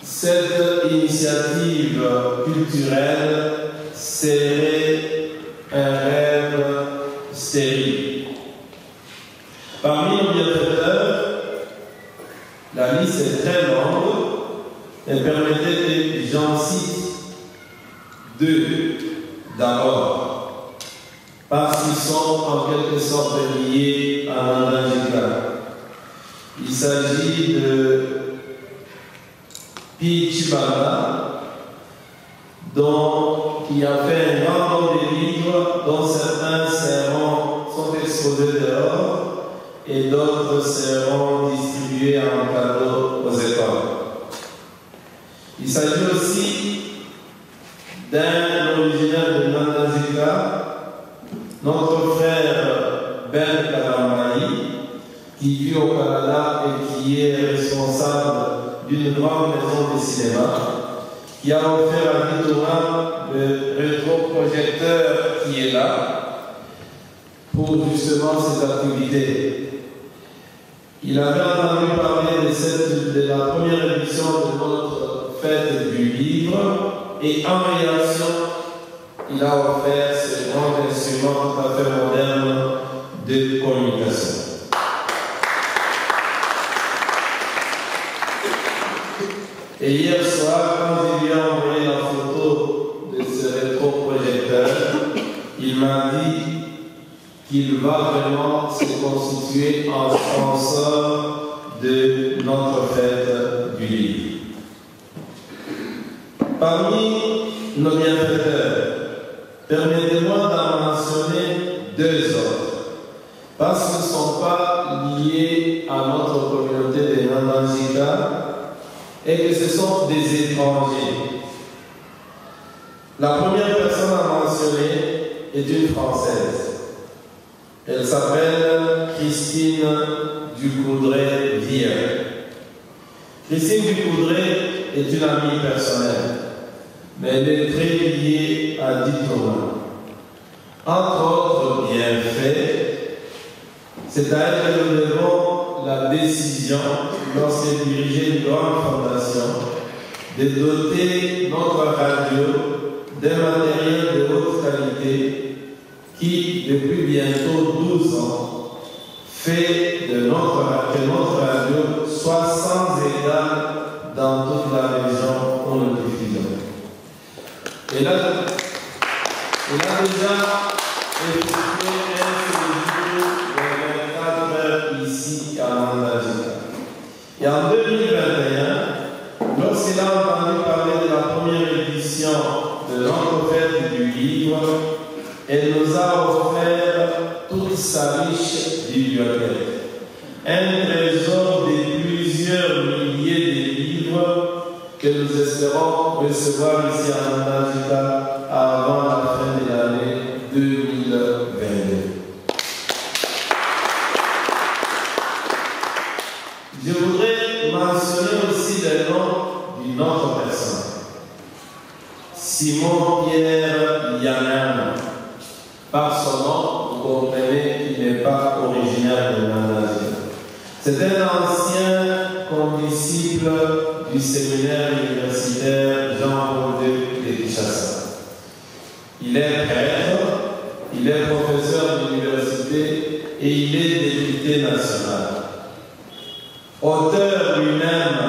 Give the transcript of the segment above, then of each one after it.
cette initiative culturelle serait un rêve stérile. Parmi nos bienfaiteurs, la liste est très longue et permettez que j'en cite deux. D'abord, parce qu'ils sont en quelque sorte liés à Nandangika. Il s'agit de Pi Chibanda, qui a fait un grand nombre de livres, dont certains sont exposés dehors et d'autres seront distribués en cadeau aux écoles. Il s'agit aussi d'un originaire de Nandangika, notre frère Ben Kadamai, qui vit au Canada et qui est responsable d'une grande maison de cinéma, qui a offert à Victorin le rétroprojecteur qui est là pour justement ses activités. Il avait entendu parler de la première édition de notre fête du livre et en réaction, il a offert ce grand instrument tout à fait moderne de communication. Et hier soir, quand il lui a envoyé la photo de ce rétroprojecteur, il m'a dit qu'il va vraiment se constituer en sponsor de notre fête du livre. Parmi nos bienfaiteurs, permettez-moi d'en mentionner deux autres, parce qu'ils ne sont pas liés à notre communauté de Nandangika et que ce sont des étrangers. La première personne à mentionner est une Française. Elle s'appelle Christine Ducoudray-Vier. Christine Ducoudray est une amie personnelle, mais elle est très liée à Victorin. Entre autres bienfaits, c'est à elle que nous devons la décision, lorsqu'elle dirigeait une grande fondation, de doter notre radio d'un matériel de haute qualité qui, depuis bientôt 12 ans, fait que notre radio soit sans égal dans toute la région où nous diffusons. Et là déjà effectué un séjour de 24 heures ici à Nandangika. Et en 2021, lorsqu'il a entendu parler de la première édition de notre fête du livre, elle nous a offert toute sa riche bibliothèque. Un trésor de plusieurs milliers de livres que nous espérons recevoir ici à Nandangika avant la fin de l'année 2022. Je voudrais mentionner aussi le nom d'une autre personne, Simon Pierre Yanam. Par son nom, vous comprenez qu'il n'est pas originaire de Nandangika. C'est un ancien condisciple du séminaire universitaire Jean-Paul II de Kinshasa. Il est prêtre, il est professeur d'université et il est député national. Auteur lui-même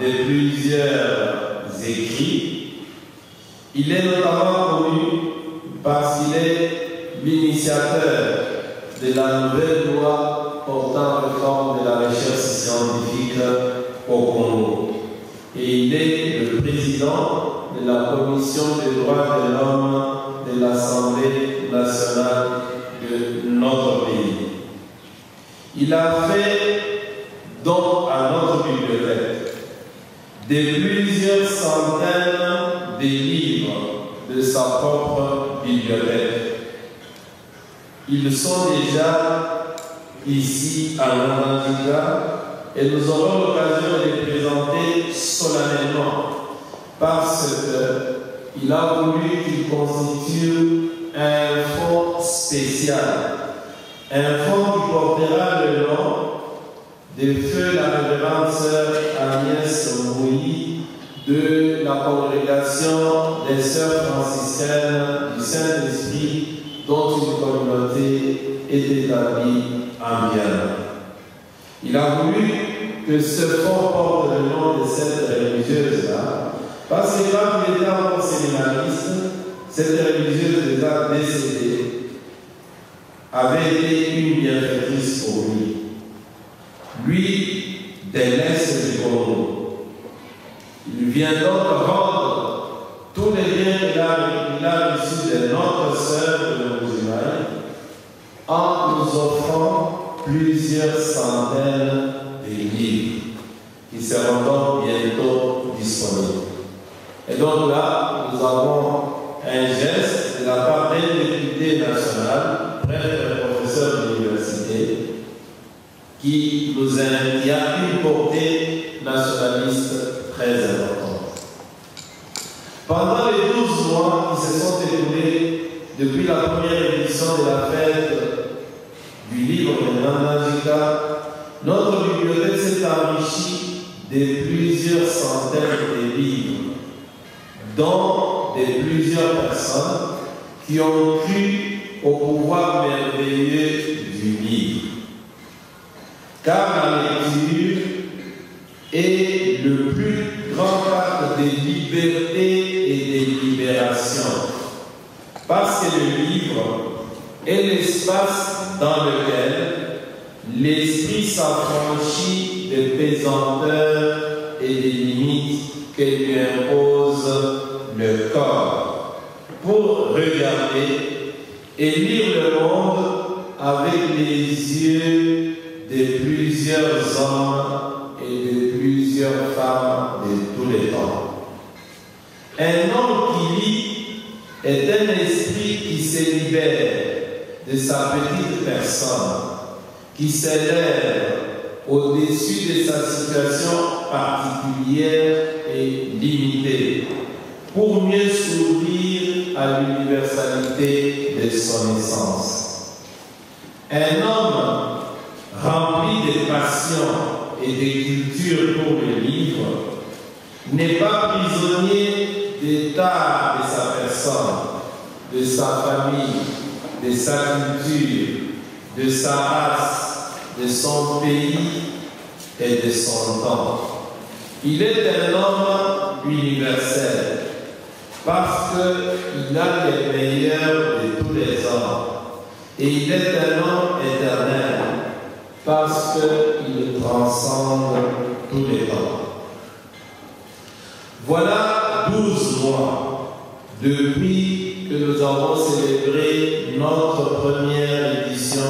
de plusieurs écrits, il est notamment connu parce qu'il est l'initiateur de la nouvelle loi portant réforme de la recherche scientifique au Congo. Et il est le président de la Commission des droits de l'homme de l'Assemblée nationale de notre pays. Il a fait don à notre bibliothèque de plusieurs centaines de livres de sa propre bibliothèque. Ils sont déjà ici à Nandangika et nous aurons l'occasion de les présenter solennellement parce qu'il a voulu qu'ils constituent un fonds spécial, un fonds qui portera le nom de feu la révérende sœur Agnès Mouilly de la congrégation des sœurs franciscaines du Saint-Esprit, dont une communauté est établie en Guyane. Il a voulu que ce fonds porte le nom de cette religieuse-là, parce que quand il était encore séminariste, cette religieuse déjà décédée avait été une bienfaitrice pour lui. Lui, des laisses du Congo. Il vient donc rendre tous les biens qu'il a reçus de notre sœur de musulmane en nous offrant plusieurs centaines de livres qui seront donc bientôt disponibles. Et donc là, nous avons un geste de la part d'un député national, prêtre professeur de l'université, qui a une portée nationaliste très importante. Pendant les 12 mois qui se sont écoulés depuis la première édition de la fête du livre de Nandajika, notre bibliothèque s'est enrichie de plusieurs centaines de livres, dont de plusieurs personnes qui ont cru au pouvoir merveilleux du livre. Car la lecture est le plus grand acte de liberté et de libération. Parce que le livre est l'espace dans lequel l'esprit s'affranchit des pesanteurs et des limites que lui impose le corps, pour regarder et lire le monde avec les yeux de plusieurs hommes et de plusieurs femmes de tous les temps. Un homme qui lit est un esprit qui se libère de sa petite personne, qui s'élève au-dessus de sa situation particulière et limitée, pour mieux s'ouvrir à l'universalité de son essence. Un homme rempli de passion et de culture pour le livre n'est pas prisonnier des tares de sa personne, de sa famille, de sa culture, de sa race, de son pays et de son temps. Il est un homme universel parce qu'il a les meilleurs de tous les hommes, et il est un homme éternel parce qu'il transcende tous les temps. Voilà 12 mois depuis que nous avons célébré notre première édition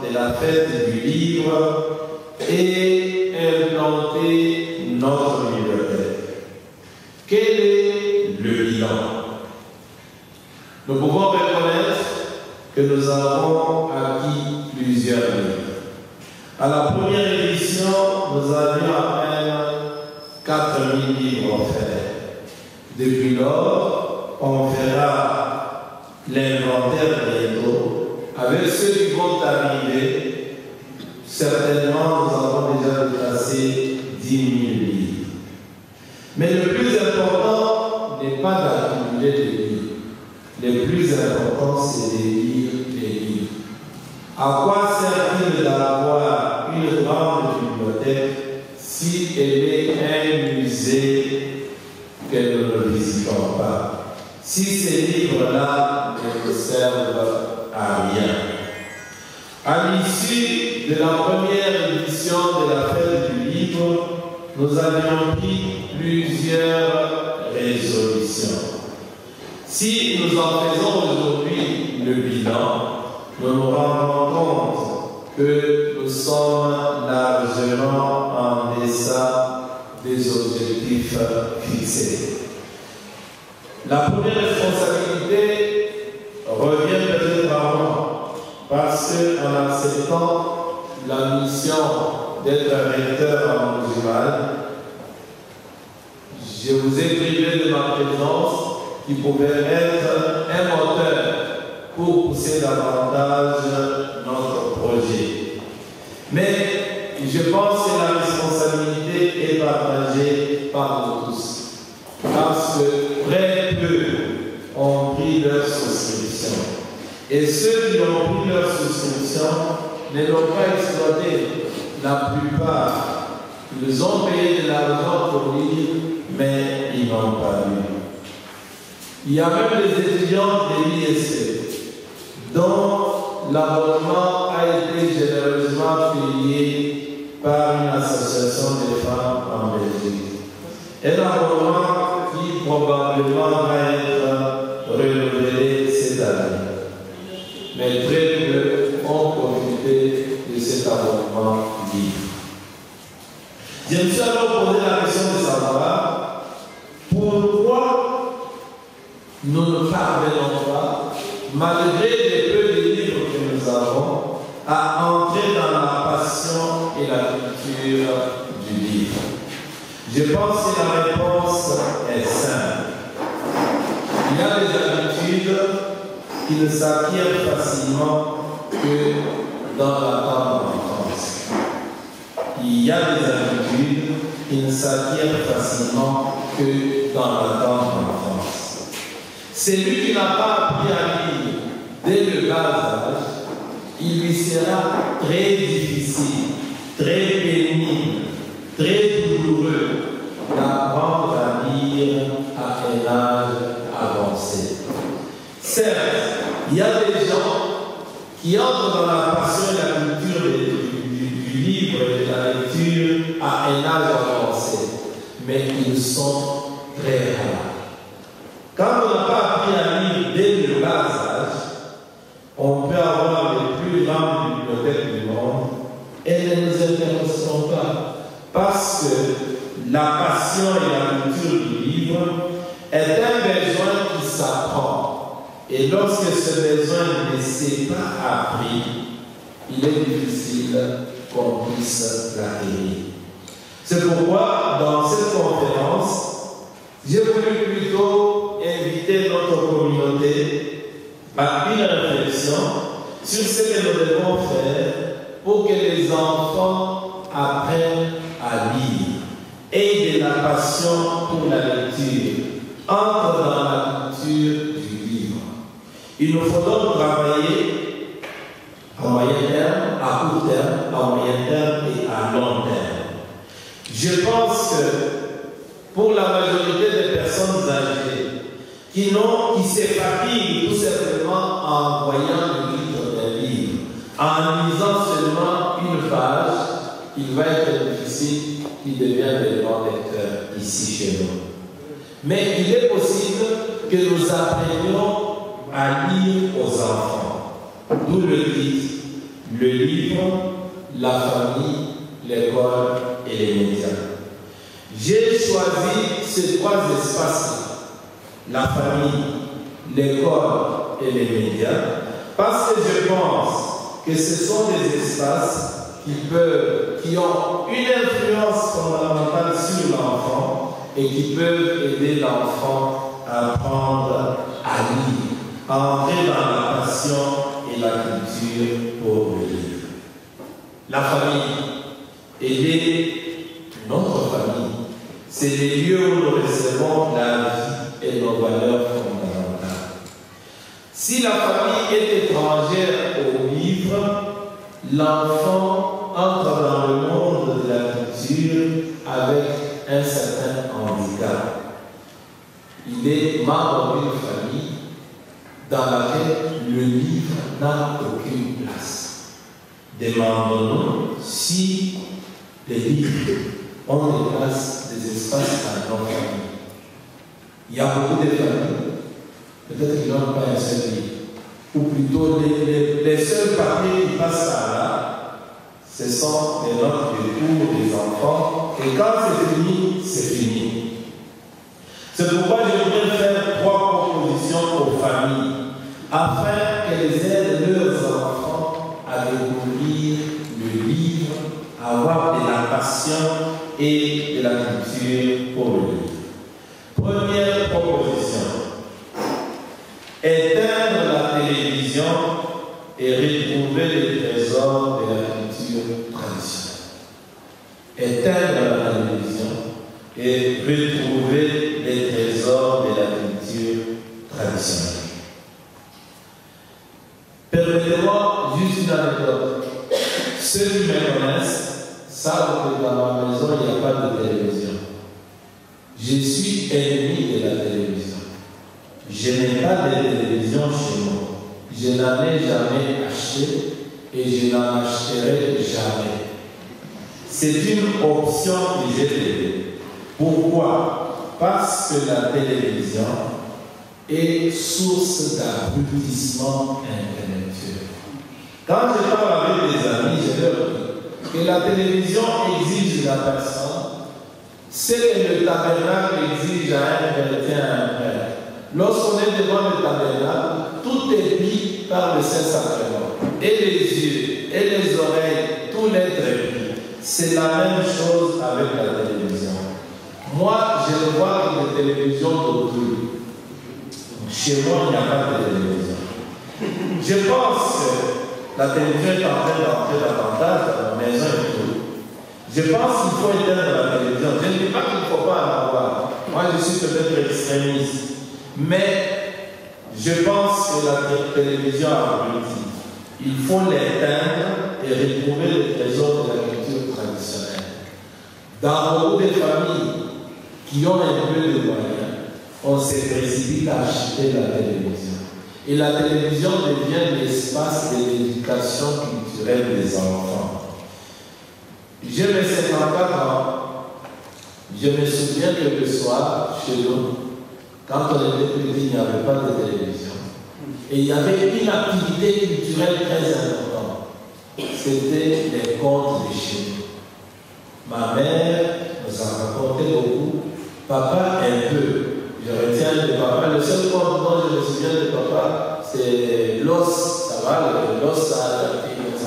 de la fête du livre et implanté notre bibliothèque. Quel est le bilan? Nous pouvons reconnaître que nous avons acquis plusieurs livres. À la première édition, nous avions à peine 4000 livres offerts. Depuis lors, on fera l'inventaire bientôt. Avec ceux qui vont arriver, certainement nous avons déjà dépassé 10 000 livres. Mais le plus important n'est pas d'accumuler des livres. Le plus important, c'est de lire les livres. À quoi sert-il d'avoir une grande bibliothèque si elle est un musée que nous ne visitons pas? Si ces livres-là ne nous servent à rien. À l'issue de la première édition de la fête du livre, nous avions pris plusieurs résolutions. Si nous en faisons aujourd'hui le bilan, nous nous rendons compte que nous sommes largement en deçà des objectifs fixés. La première responsabilité revient peut-être à moi, parce qu'en acceptant la mission d'être recteur en musulman, je vous ai privé de ma présence qui pouvait être un moteur pour pousser davantage notre projet. Mais je pense que la responsabilité est partagée par nous tous. parce que très peu ont pris leur souscription. Et ceux qui ont pris leur souscription ne l'ont pas exploité. La plupart, ils ont payé de l'argent pour lire, mais ils n'ont pas lu. Il y a même des étudiants de l'ISC dont l'abonnement a été généreusement payé par une association de femmes en Belgique. Un abonnement qui probablement va être renouvelé cette année. Mais très peu ont profité de cet abonnement libre. Je me suis alors posé la question de savoir pourquoi nous ne parvenons pas, malgré les peu de livres que nous avons, à entrer dans la passion et la culture du livre. Je pense que la réponse est simple. Il y a des habitudes qui ne s'acquièrent facilement que dans la tendre enfance. Il y a des habitudes qui ne s'acquièrent facilement que dans la tendre enfance. Celui qui n'a pas appris à lire dès le bas âge, il lui sera très difficile, très pénible, très douloureux d'apprendre à lire à un âge avancé. Certes, il y a des gens qui entrent dans la passion et la culture du livre et de la lecture à un âge avancé, mais ils sont très rares. Quand on n'a pas appris à lire dès le bas âge, on peut avoir les plus grandes bibliothèques du monde et elles ne nous intéresseront pas. Parce que la passion et la culture du livre est un besoin qui s'apprend. Et lorsque ce besoin ne s'est pas appris, il est difficile qu'on puisse l'acquérir. C'est pourquoi, dans cette conférence, j'ai voulu plutôt inviter notre communauté à une réflexion sur ce que nous devons faire pour que les enfants apprennent à lire et de la passion pour la lecture entre dans la culture du livre. Il nous faut donc travailler à moyen terme, à court terme, à moyen terme et à long terme. Je pense que pour la majorité des personnes âgées qui s'éfatiguent tout simplement en voyant le titre d'un livre, en lisant seulement une page, il va être difficile qu'il devienne des grands lecteurs ici chez nous. Mais il est possible que nous apprenions à lire aux enfants. D'où le titre, le livre, la famille, l'école et les médias. J'ai choisi ces trois espaces-là, la famille, l'école et les médias, parce que je pense que ce sont des espaces qui ont une influence fondamentale sur l'enfant et qui peuvent aider l'enfant à apprendre à lire, à entrer dans la passion et la culture pour le livre. La famille, aider notre famille, c'est les lieux où nous recevons la vie et nos valeurs fondamentales. Si la famille est étrangère au livre, l'enfant entre dans le monde de la culture avec un certain handicap. Il est membre d'une famille dans laquelle le livre n'a aucune place. Demandons-nous si les livres ont des places, des espaces dans nos familles. Il y a beaucoup de familles, peut-être qu'ils n'ont pas un seul livre. Ou plutôt, les seuls papiers qui passent par là, ce sont les notes de cours des enfants. Et quand c'est fini, c'est fini. C'est pourquoi je voudrais faire trois propositions aux familles, afin qu'elles aident leurs enfants à découvrir le livre, à avoir de la passion et de la culture pour le livre. Première proposition, éteindre la télévision et retrouver les trésors de la culture traditionnelle. Éteindre la télévision et retrouver les Je suis ennemi de la télévision. Je n'ai pas de télévision chez moi. Je n'en ai jamais acheté et je n'en achèterai jamais. C'est une option que j'ai donnée. Pourquoi? Parce que la télévision est source d'abrutissement intellectuel. Quand je parle avec des amis, je leur dis que la télévision exige de la personne ce que le tabernacle exige à un chrétien, à un prêtre. Lorsqu'on est devant le tabernacle, tout est pris par le Saint-Sacrement. Et les yeux, et les oreilles, tout l'être est pris. C'est la même chose avec la télévision. Moi, je ne vois que des télévisions d'autrui. Chez moi, il n'y a pas de télévision. Je pense que la télévision est en train d'entrer davantage dans la maison et tout. Je pense qu'il faut éteindre la télévision. Je ne dis pas qu'il ne faut pas en avoir. Moi, je suis peut-être extrémiste. Mais je pense que la télévision abrutit. Il faut l'éteindre et retrouver les trésors de la culture traditionnelle. Dans beaucoup de familles qui ont un peu de moyens, on se précipite à acheter la télévision. Et la télévision devient l'espace de l'éducation culturelle des enfants. J'ai mes 54 ans. Je me souviens que le soir, chez nous, quand on était petit, il n'y avait pas de télévision. Et il y avait une activité culturelle très importante. C'était les contes de chez nous. Ma mère nous a raconté beaucoup. Papa, un peu. Je retiens de papa. Le seul conte dont je me souviens de papa, c'est l'os. Ça va, l'os, ça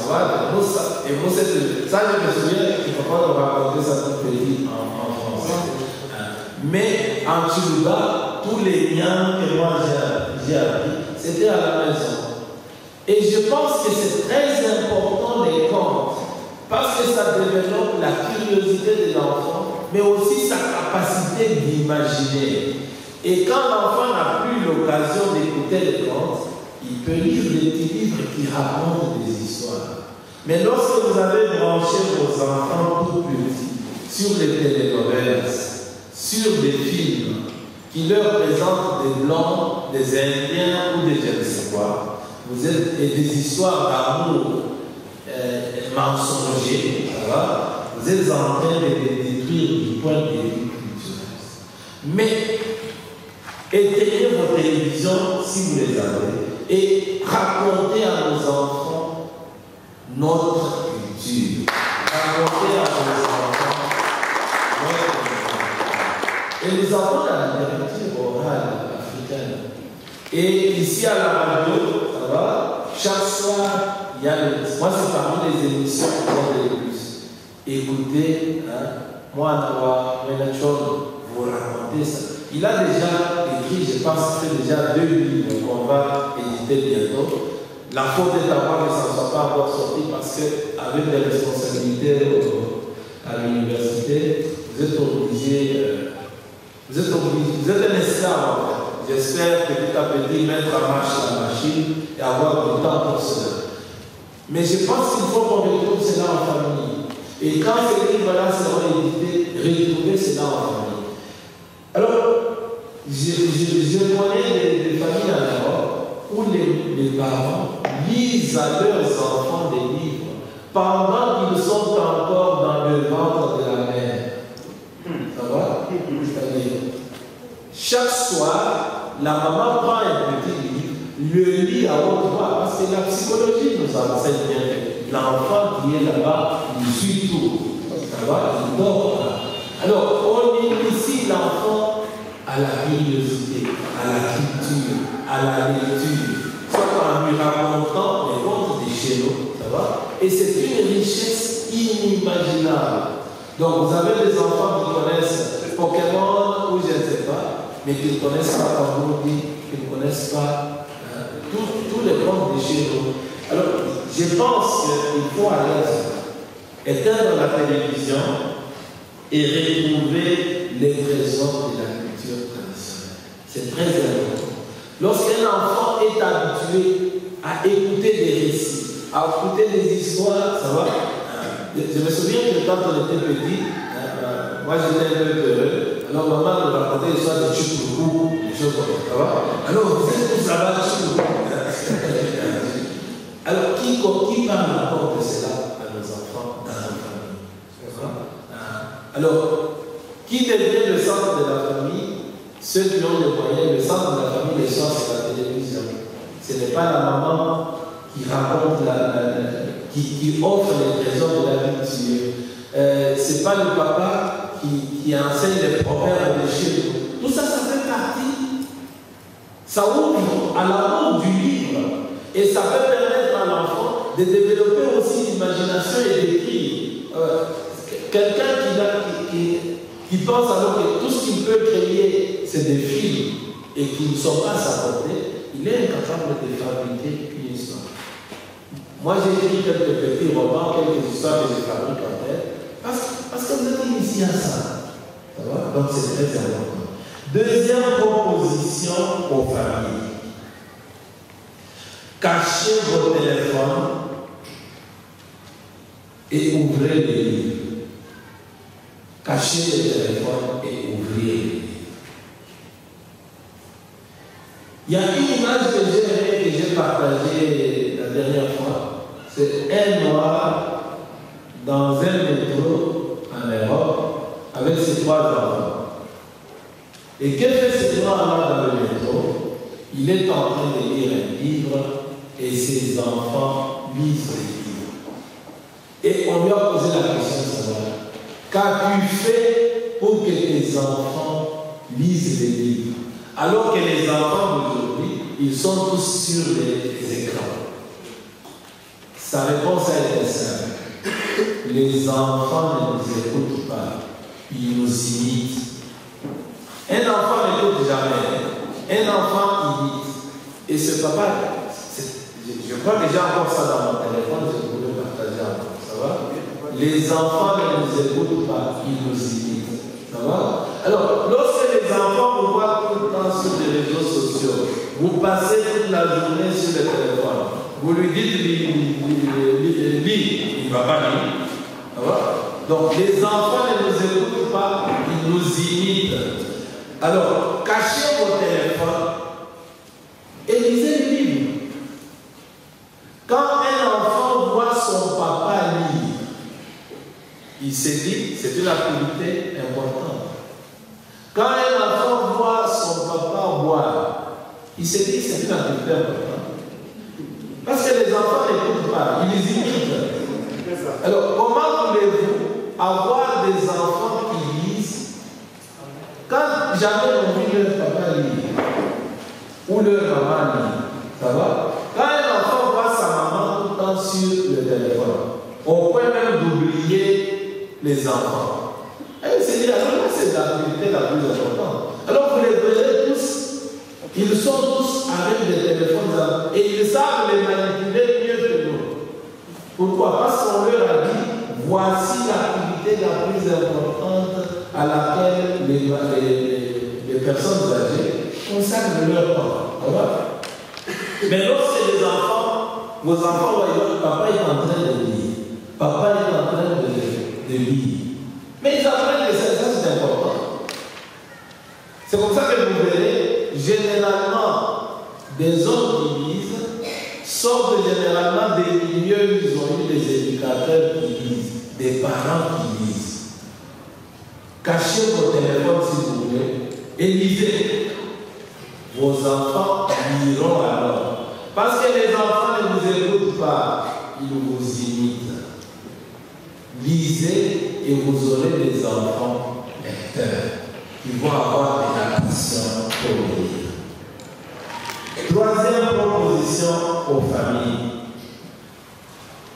va, l'os. Et moi, ça, je me souviens que papa nous racontait ça tout petit en français. Mais en Chiluba, tous les liens que moi j'ai appris, c'était à la maison. Et je pense que c'est très important les contes, parce que ça développe la curiosité de l'enfant, mais aussi sa capacité d'imaginer. Et quand l'enfant n'a plus l'occasion d'écouter les contes, il peut lire des petits livres qui racontent des histoires. Mais lorsque vous avez branché vos enfants tout petits sur les télénovelas, sur des films qui leur présentent des Blancs, des Indiens ou des je ne sais quoi, et des histoires d'amour mensongers, vous êtes en train de les détruire du point de vue culturel. Mais éteignez vos télévisions si vous les avez et racontez à nos enfants notre culture. Racontez à nos enfants notre culture. Et nous avons la littérature orale africaine. Et ici à la radio, ça va, chaque soir, il y a moi c'est parmi les émissions qui ont le plus. Écoutez, moi, vous racontez ça. Il a déjà écrit, je pense, déjà 2 livres qu'on va éditer bientôt. La faute est à moi que ça ne soit pas encore sorti parce qu'avec les responsabilités à l'université, vous êtes obligé, vous êtes un esclave en fait. J'espère petit à petit mettre en marche la machine et avoir du temps pour cela. Mais je pense qu'il faut qu'on retrouve cela en famille. Et quand ces livres-là seront édités, retrouver cela en famille. Alors, je connais des familles en Europe où les parents lisent à leurs enfants des livres pendant qu'ils sont encore dans le ventre de la mère. Ça va? C'est-à-dire, chaque soir, la maman prend un petit livre, le lit à haute voix, parce que la psychologie nous enseigne bien que l'enfant qui est là-bas, il suit tout. Ça va? Il dort. Alors, on initie l'enfant à la curiosité, à la culture, à la lecture, soit en lui racontant les contes des chez nous, ça va? Et c'est une richesse inimaginable. Donc vous avez des enfants qui connaissent Pokémon ou je ne sais pas, mais qui ne connaissent pas Kamboudi, qui ne connaissent pas tous les contes des chez nous. Alors, je pense qu'il faut aller à ça, éteindre la télévision et retrouver les trésors de la culture traditionnelle. C'est très important. Lorsqu'un enfant est habitué à écouter des récits, à écouter des histoires, ça va? Je me souviens que quand on était petit, moi j'étais un peu heureux, alors maman nous racontait l'histoire de Chukwuku, des choses comme ça. Alors vous êtes tous là-bas, Chukwuku. Alors qui parle encore de cela à nos enfants dans la famille? Alors, qui devient le centre de la famille? Ceux qui ont les moyens, le centre de la famille, les soirs, c'est la télévision. Ce n'est pas la maman qui raconte, qui offre les trésors de la vie de Dieu. Ce n'est pas le papa qui enseigne les proverbes de Dieu. Tout ça, ça fait partie. Ça ouvre à l'amour du livre. Et ça peut permettre à l'enfant de développer aussi l'imagination et d'écrire. Quelqu'un qui pense alors que tout ce qu'il peut créer, c'est des films et qui ne sont pas à sa portée, il est incapable de fabriquer une histoire. Moi, j'ai écrit quelques petits romans, quelques histoires que je fabrique en tête, parce que vous êtes initié à ça. Ça va? Donc, c'est très important. Deuxième proposition aux familles. Cachez vos téléphones et ouvrez les livres. Cachez les téléphones et ouvrez les livres. Il y a une image que j'ai partagée la dernière fois. C'est un noir dans un métro en Europe avec ses 3 enfants. Et que fait ce noir-là dans le métro? Il est en train de lire un livre et ses enfants lisent les livres. Et on lui a posé la question de savoir, qu'as-tu fait pour que tes enfants lisent les livres? Alors que les enfants d'aujourd'hui, ils sont tous sur les écrans. Sa réponse a été simple. Les enfants ne nous écoutent pas, ils nous imitent. Un enfant n'écoute jamais. Un enfant imite. Et ce papa, je crois que j'ai encore ça dans mon téléphone, je voulais partager encore. Ça va? Les enfants ne nous écoutent pas, ils nous imitent. Ça va? Alors, lorsque les enfants vous voient tout le temps sur les réseaux sociaux, vous passez toute la journée sur le téléphone, vous lui dites lis, il ne va pas lire. Ça va? Donc, les enfants ne nous écoutent pas, ils nous imitent. Alors, cachez vos téléphones et lisez les livres. Quand un enfant voit son papa lire, il se dit, c'est une activité importante. Quand un enfant voit son papa boire, il se dit, c'est une activité importante. Parce que les enfants n'écoutent pas, ils les imitent. Alors, comment voulez-vous avoir des enfants qui lisent quand jamais on vit leur papa lire ou leur maman lire? Ça va? Quand un enfant voit sa maman tout le temps sur le téléphone, au point même d'oublier les enfants. Et c'est dire, alors c'est l'activité la plus importante. Alors vous les voyez tous, ils sont tous avec des téléphones et ils savent les manipuler mieux que nous. Pourquoi? Parce qu'on leur a dit, voici l'activité la plus importante à laquelle les personnes âgées consacrent leur temps. Voilà. Mais lorsque les enfants, vos enfants voient, papa est en train de lire, papa est en train de lire. Mais ils apprennent que ça, c'est important. C'est comme ça que vous verrez, généralement, des hommes qui lisent sortent généralement des milieux où ils ont eu des éducateurs qui lisent, des parents qui lisent. Cachez vos téléphones si vous voulez et lisez. Vos enfants liront alors. Parce que les enfants ne vous écoutent pas, ils vous imitent. Lisez et vous aurez des enfants lecteurs qui vont avoir de la passion pour lire. Troisième proposition aux familles.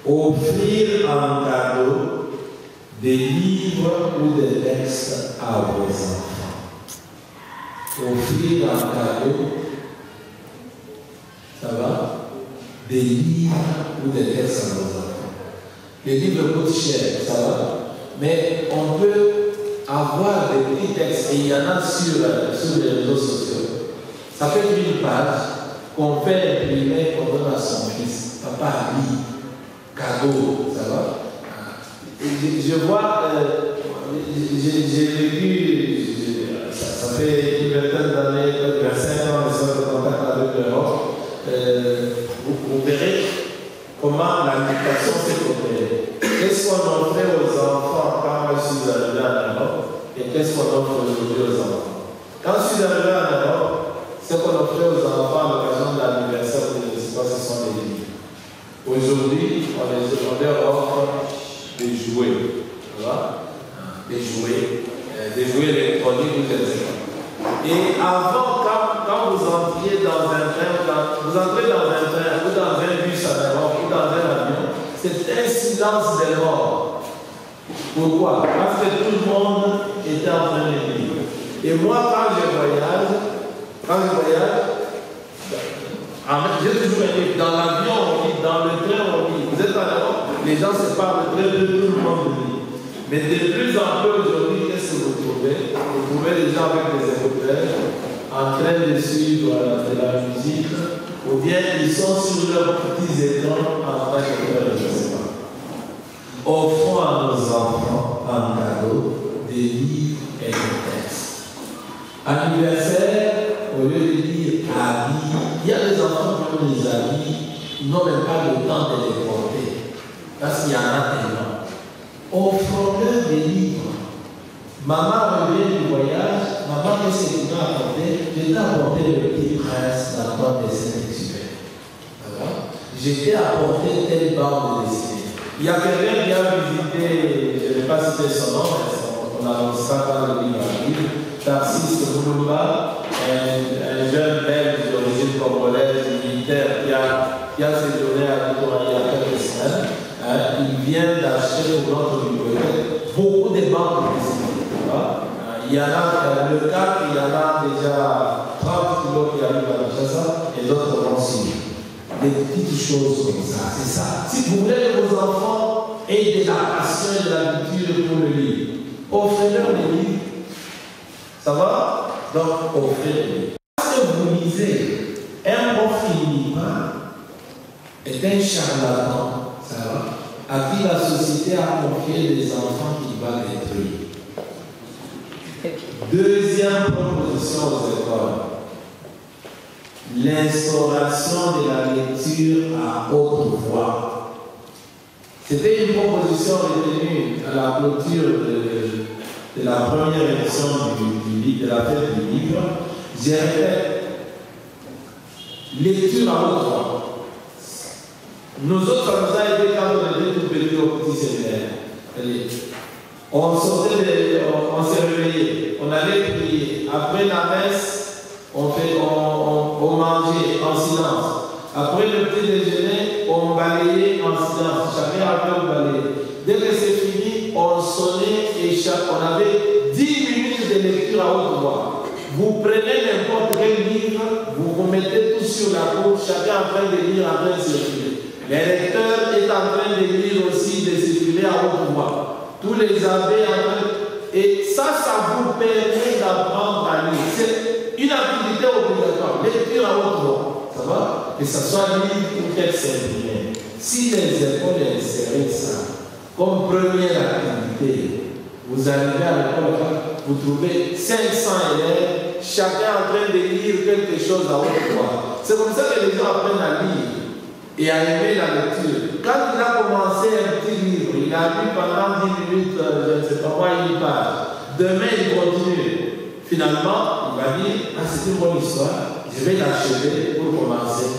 Offrir en cadeau des livres ou des textes à vos enfants. Offrir en cadeau, ça va? Des livres ou des textes à vos enfants. Les livres coûtent cher, ça va? Mais on peut avoir des petits textes, et il y en a sur les réseaux sociaux. Ça fait une page qu'on fait imprimer, qu'on donne à son fils. Papa lit, cadeau, ça va? Je vois, j'ai vécu suis arrivé en Europe, ce qu'on offrait aux enfants à l'occasion de l'anniversaire de l'espoir, ce sont des livres. Aujourd'hui, on leur offre des jouets. Tu vois? Des jouets électroniques ou etc. Et avant, quand vous entriez dans un train, vous entrez dans un train ou dans un bus en Europe ou dans un avion, c'est un silence des morts. Pourquoi? Parce que tout le monde était en train de lire. Et moi, quand je voyage, j'ai toujours dit, dans l'avion on lit, dans le train on lit. Vous êtes en Europe, les gens se parlent très peu, tout le monde lit. Mais de plus en plus aujourd'hui, qu'est-ce que vous trouvez? Vous trouvez des gens avec des écouteurs en train de suivre de la musique, ou bien ils sont sur leurs petits écrans en train de faire, je ne sais pas. Offrons à nos enfants en cadeau des livres et des textes. Anniversaire, au lieu de dire habits, il y a des enfants qui ont des habits, ils n'ont même pas le temps de les porter, parce qu'il y en a tellement. Offrons-leur des livres. Maman revient du voyage, maman, qu'est-ce que tu m'as apporté? Je t'ai apporté le Petit Prince d'Antoine de Saint-Exupéry. Je t'ai apporté telle bande dessinée. Il y a quelqu'un qui a visité, je ne vais pas citer son nom, on annoncera dans le livre à livre, Tarsis Mouloumba, un jeune belge d'origine congolaise, militaire, qui a séjourné à Litouranie il y a quelques semaines. Il vient d'acheter pour notre bibliothèque beaucoup de bandes dessinées. Il y en a le cas, il y en a déjà 30 kilos qui arrivent à Kinshasa et d'autres vont suivre. Des petites choses comme ça, c'est ça. Si vous voulez que vos enfants aient de la passion et de l'habitude pour le livre, offrez-leur les livres. Ça va? Donc, offrez les livres. Parce que vous lisez, un prof qui ne lit pas est un charlatan, ça va? À qui la société a confié des enfants qu'il va détruire. Deuxième proposition aux écoles. L'instauration de la lecture à haute voix. C'était une proposition retenue à la clôture de la première édition de la fête du livre. Je répète, lecture à haute voix. Nous autres, ça nous a été quand on était tout petit au petit séminaire. On sortait, on s'est réveillé, on allait prier. Après la messe, on mangeait en silence. Après le petit déjeuner, on balayait en silence. Chacun avait un balai. Dès que c'est fini, on sonnait et on avait 10 minutes de lecture à haute voix. Vous prenez n'importe quel livre, vous vous mettez tous sur la cour, chacun en train de lire, en train de circuler. Le lecteur est en train de lire aussi, de circuler à haute voix. Tous les abbés en train de... Et ça vous permet d'apprendre à lire. C'est une activité obligatoire, lecture à haute voix. Ça va? Que ce soit livre ou texte imprimé. Si les écoles insèrent ça comme première activité, vous arrivez à l'école, vous trouvez 500 élèves, chacun en train de lire quelque chose à haute voix. C'est comme ça que les gens apprennent à lire et à aimer la lecture. Quand il a commencé un petit livre, il a lu pendant 10 minutes, je ne sais pas moi, une page. Demain, il continue. Finalement, il va dire, ah, c'est une bonne histoire, je vais l'achever pour commencer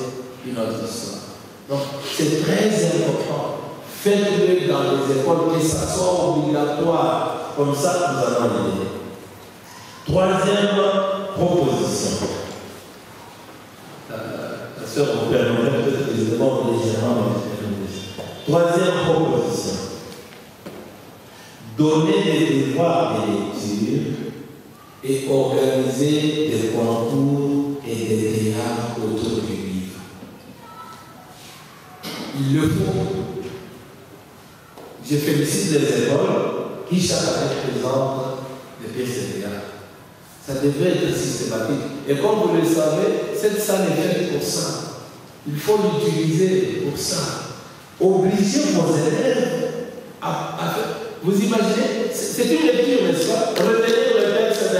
une autre histoire. Donc, c'est très important. Faites-le dans les écoles, que ça soit obligatoire. Comme ça, nous allons l'aider. Troisième proposition. La sœur vous permettrait peut-être que je demande légèrement. Troisième proposition. Donner des devoirs de lecture et organiser des concours et des théâtres autour du livre. Il le faut. Je félicite les écoles qui chaque année présentent des pièces de théâtre. Ça devrait être systématique. Et comme vous le savez, cette salle est faite pour ça. Il faut l'utiliser pour ça. Obligez vos élèves à faire. Vous imaginez, c'est une lecture, n'est-ce pas? Retenez le texte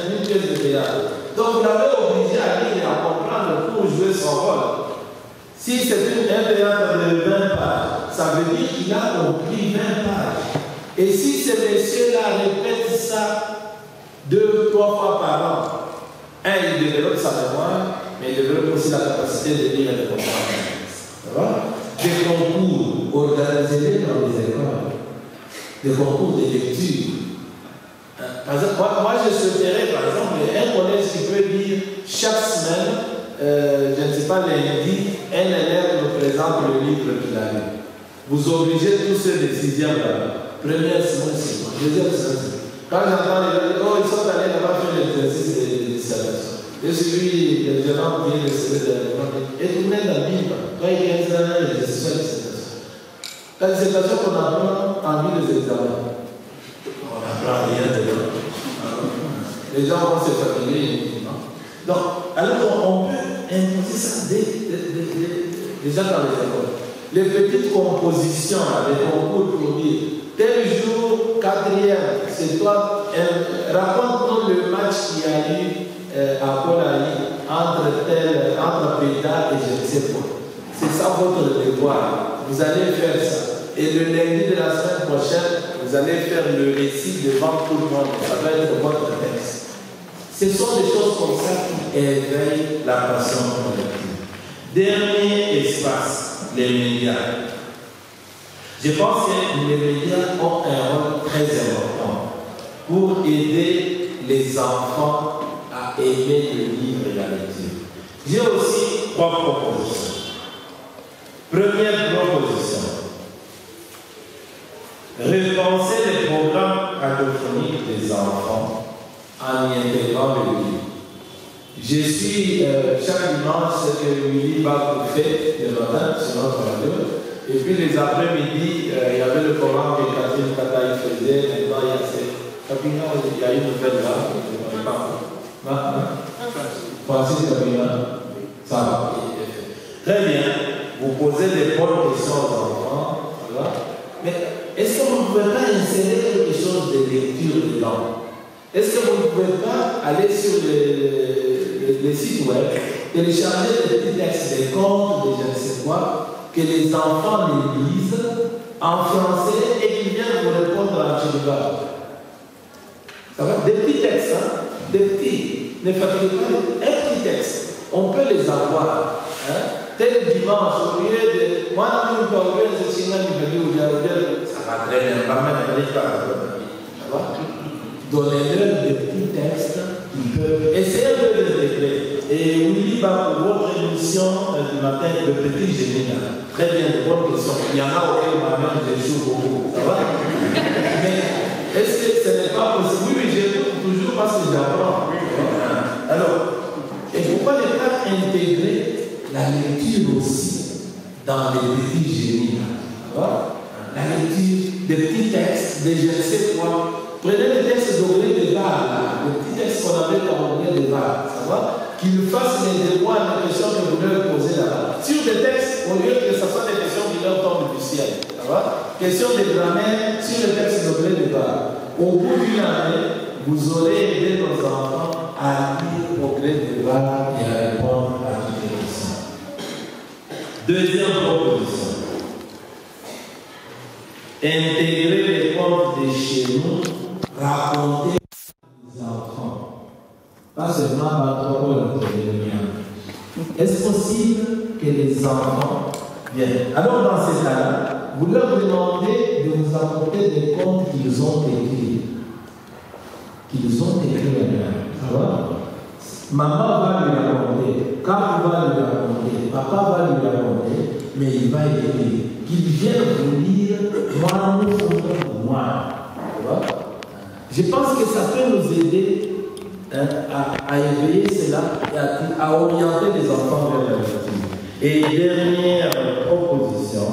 d'une pièce de théâtre. Donc vous l'avez obligé à lire et à comprendre pour jouer son rôle. Si c'est un théâtre de 20 pages, ça veut dire qu'il a compris 20 pages. Et si ces messieurs-là répètent ça 2 ou 3 fois par an, il développe sa mémoire, mais il développe aussi la capacité de lire et de comprendre. Ça va? Des concours, organisés dans les écoles, des concours de lecture. Par exemple, moi je souhaiterais, par exemple, un collège qui peut dire chaque semaine, je ne sais pas, lundi, un élève me présente le livre qu'il a lu. Vous obligez tous ceux de 6e là. Première semaine, deuxième semaine. Quand j'entends les gens dire, oh, ils sont allés là-bas faire l'exercice de l'installation. Et celui, le gérant vient de se mettre et tourner la Bible. Quand il y a l'exercice de l'installation. La dissertation qu'on apprend en vue des examens. On n'apprend rien dedans. Les gens vont se fatiguer. Donc, alors on peut imposer ça déjà dans les écoles. Les petites compositions, les concours pour dire tel jour, 4e, c'est toi, raconte-nous le match qu'il y a eu à Colaï entre Péda et je ne sais quoi. C'est ça votre devoir. Vous allez faire ça. Et le lundi de la semaine prochaine, vous allez faire le récit devant tout le monde. Ça va être votre texte. Ce sont des choses comme ça qui éveillent la passion collective. Dernier espace, les médias. Je pense que les médias ont un rôle très important pour aider les enfants à aimer le livre et la lecture. J'ai aussi 3 propositions. Première proposition. Repenser les programmes radiophoniques des enfants en y intégrant le livre. Je suis chaque dimanche ce que Willy va faire le matin sur notre radio. Et puis les après-midi, il y avait le programme que Catherine Kataï faisait. Maintenant, il y a ces Capignan, il y a une nouvelle là, je ne connais pas. Francis Capignan, ça va. Très bien. Vous posez des bonnes questions aux enfants. Voilà. Mais est-ce que vous ne pouvez pas insérer quelque chose de lecture dedans? Est-ce que vous ne pouvez pas aller sur les sites web, télécharger des petits textes, des contes, des je ne sais quoi, que les enfants les lisent en français et qu'ils viennent vous répondre en Tchouba? Ça va? Des petits textes, hein? Des petits. Ne fatiguez pas. Un petit texte. On peut les avoir. Hein? Tel dimanche, au lieu de. Moi, je ne peux pas ouvrir ce signal du pays ça va très bien. Ça va? Donnez-leur des petits textes qui peuvent. Essayez de les régler. Et oui, pour votre émission du matin, le petit génie, très bien, de bonnes questions. Il y en a auxquelles moi-même je joue beaucoup. Ça va? Mais est-ce que ce n'est pas possible? Oui, j'écoute toujours parce que j'apprends. Alors, et pourquoi ne pas intégrer la lecture aussi dans les petits génies? Ça va? La lecture des petits textes, des je ne sais quoi. Prenez les textes d'Aurélien Desbarres, le petit texte qu'on avait comme Aurélien Desbarres, ça va? Qu'ils fassent les devoirs, les questions que vous leur posez là-bas. Sur des textes, au lieu que ce soit des questions qui leur tombent du ciel, ça va? Questions de grammaire sur les textes d'Aurélien Desbarres. Au bout d'une année, vous aurez aidé nos enfants à lire Aurélien Desbarres et à répondre à toutes les questions. Deuxième proposition. Intégrer les contes de chez nous, raconter aux enfants. Pas seulement par le Est-ce possible que les enfants viennent? Alors dans ces cas-là, vous leur demandez de vous apporter des contes qu'ils ont écrits. Qu'ils ont écrits eux-mêmes. Ça va? Maman va lui raconter, Cap va lui raconter, papa va lui raconter, mais il va écrire. Qu'ils viennent vous lire, moi, nous sommes moi. Je pense que ça peut nous aider à éveiller cela et à orienter les enfants vers la lecture. Et dernière proposition,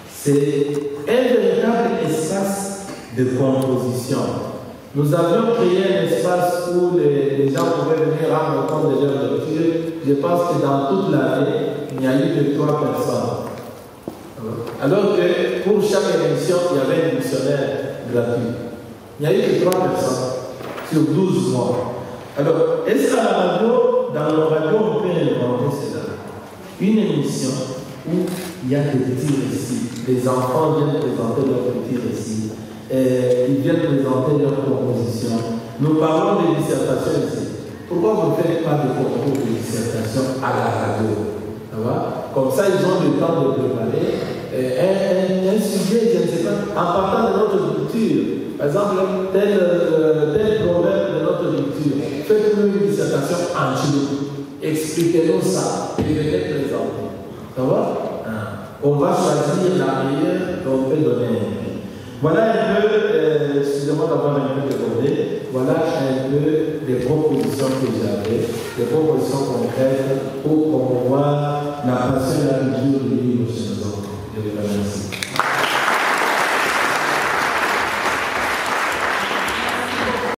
c'est un véritable espace de composition. Nous avions créé un espace où les gens pouvaient venir rendre compte de leur lecture. Je pense que dans toute l'année, il n'y a eu que 3 personnes. Alors que pour chaque émission, il y avait un dictionnaire gratuit. Il n'y a eu que 3 personnes sur 12 mois. Alors, est-ce qu'à la radio, dans nos radios, on peut inventer cela? Une émission où il y a des petits récits. Les enfants viennent présenter leurs petits récits. Ils viennent présenter leurs propositions. Nous parlons de dissertation ici. pourquoi vous ne faites pas de concours de dissertation à la radio? Ça va? Comme ça, ils ont le temps de préparer un sujet, je ne sais pas, en partant de notre culture. Par exemple, tel proverbe de notre culture. Faites-nous une dissertation en Chine. Expliquez-nous ça et venez présenter. Ça va? On va choisir la meilleure qu'on peut donner. Voilà un peu, excusez-moi d'avoir un peu débordé, voilà un peu les propositions que j'avais, des propositions concrètes